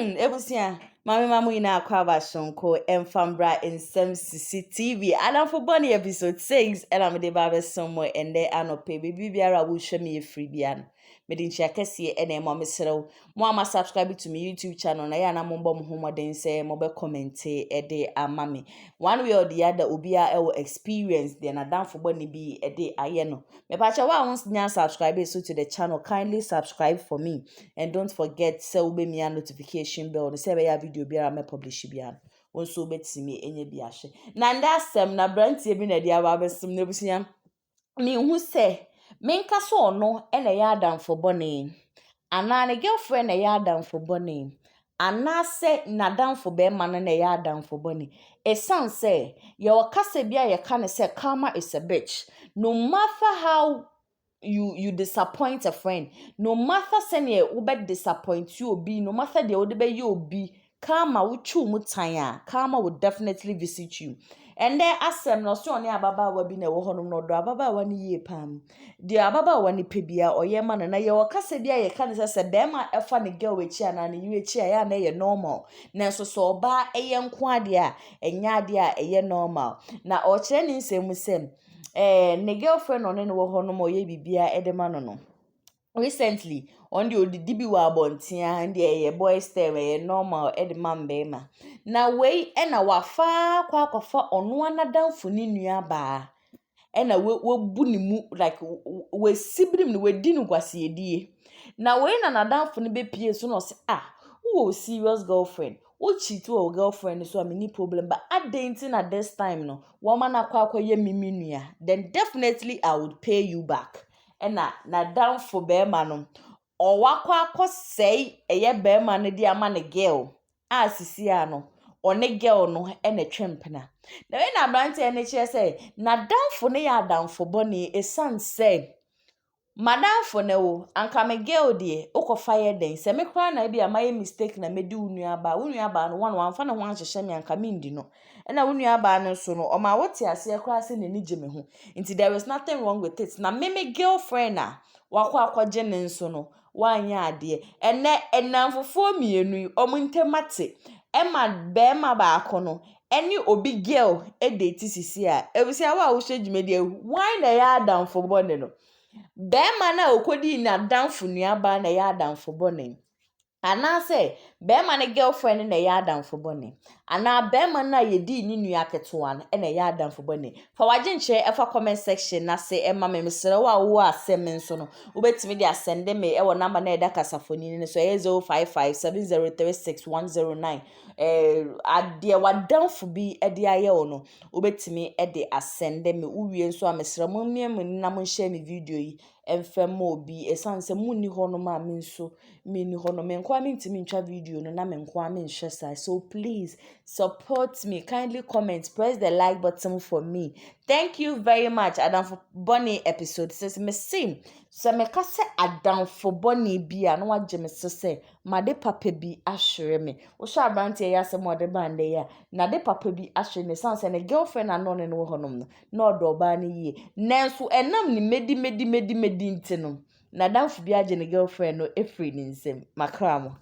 Ebusia, mami mamu ina akwaba shonko enfambra in some CCTV. Adamfo Bonnie episode 6 and I'm the barber somewhere and there anope baby biara will show me a freebie. Made in Chakesi and a mommy settle. Mama subscribe to my YouTube channel. Na ya na mumbo muhuma den say mobe commente a day a mommy. One way or the other ubia ewo experience then Adamfo Bonnie be a day ayeno. Me pacha wa once nya subscribe so to the channel. Kindly subscribe for me. And don't forget, say ube me a notification bell. Say we have video biara me publish biara. Onso beti me enye biashe. Na ndasem na brantie bi na dia ba besum na busia. Me hu say menka so no e na ya Adamfo bone. Ana ne girlfriend na ya Adamfo bone. Ana se na Adamfo be man na ya Adamfo bone. E sound say your kase bia ye kan say karma is a bitch. No matter how you disappoint a friend, no matter sene ube disappoint you obi, no matter the odebe you obi, karma uchu mutanya, karma will definitely visit you. And then asem no so oni ababa wa bi na wo honom no do ababa wa ni ye pam. The ababa wa ni pebia oye man na ye wakase bia ye kan se bema efa ne girl we chia na ne you chia ya na ye normal. Na so so oba eye nko ade a enya ade a eye normal. Na o kire ni nsem sem ne girlfriend on no wo no mo ye bibia edema no. Recently, on the odidi wa bontia and the boy stay normal edema mbema. Na we na wafa kwa onu Adamfo ni nua ba. Na we bu ni mu like we sibrim ni we di no kwase edie. Na we na Adamfo ni be pie so no say who serious girlfriend. O cheat to a girlfriend so am any problem but adenting at this time no woman akwa ye mimi nua then definitely I would pay you back. And na Adamfo be ma no o wakwa say eye be ma no di ama ne girl sisi no one girl no na twempena na we na brante na che say na Adamfo ne ya Adamfo bone e san say Madamfo ne wo anka me girl de ukofa ye den se me kra na bia my mistake na me di unua ba no one amfa na ho anhyehye me anka me ndi no na unua ba no so no o ma wote ase kra se ne ni gye me ho nti there is nothing wrong with it na me girlfriend na wakwa akwaje ne nso no wanya ade enamfofo mienu o muntemate ma be ma ba akono any obi girl date sisi a ebisi a wa wo hwedwumede why na ya Adamfo bone no bema na okodi na Adamfo nuaba na ya Adamfo bone ana say bema na girlfriend na ya Adamfo bone ana bema na yedi ni nua ketewa na ya Adamfo bone fa waje nche efa comment section na say ema me mesere wa wo asem nso no ubetimi dia send me e wo number na eda kasafoni ni so 0557036109 ade wa Adamfo bi ede aye wo no ubetimi ede asende me uwie nso amesere mo miem na mo share me video yi emfem obi esanse munni hono ma me nso meni hono me nkwa me ntimi ntwa video no na me nkwa me nhwe sai so please support me kindly comment press the like button for me thank you very much Adamfo Bonnie episode says me sim so me ka se Adamfo Bonnie bia no wagye me so se ma de papa bi ahwere me wo sha brante ya se mo de bande ya na de papa bi ahwere ne sanse ne girlfriend ano ne no honom no na odo ba ne yie nanso enam ni medi ntino na Adamfo bi agye ne girlfriend no efri ni nsem makramo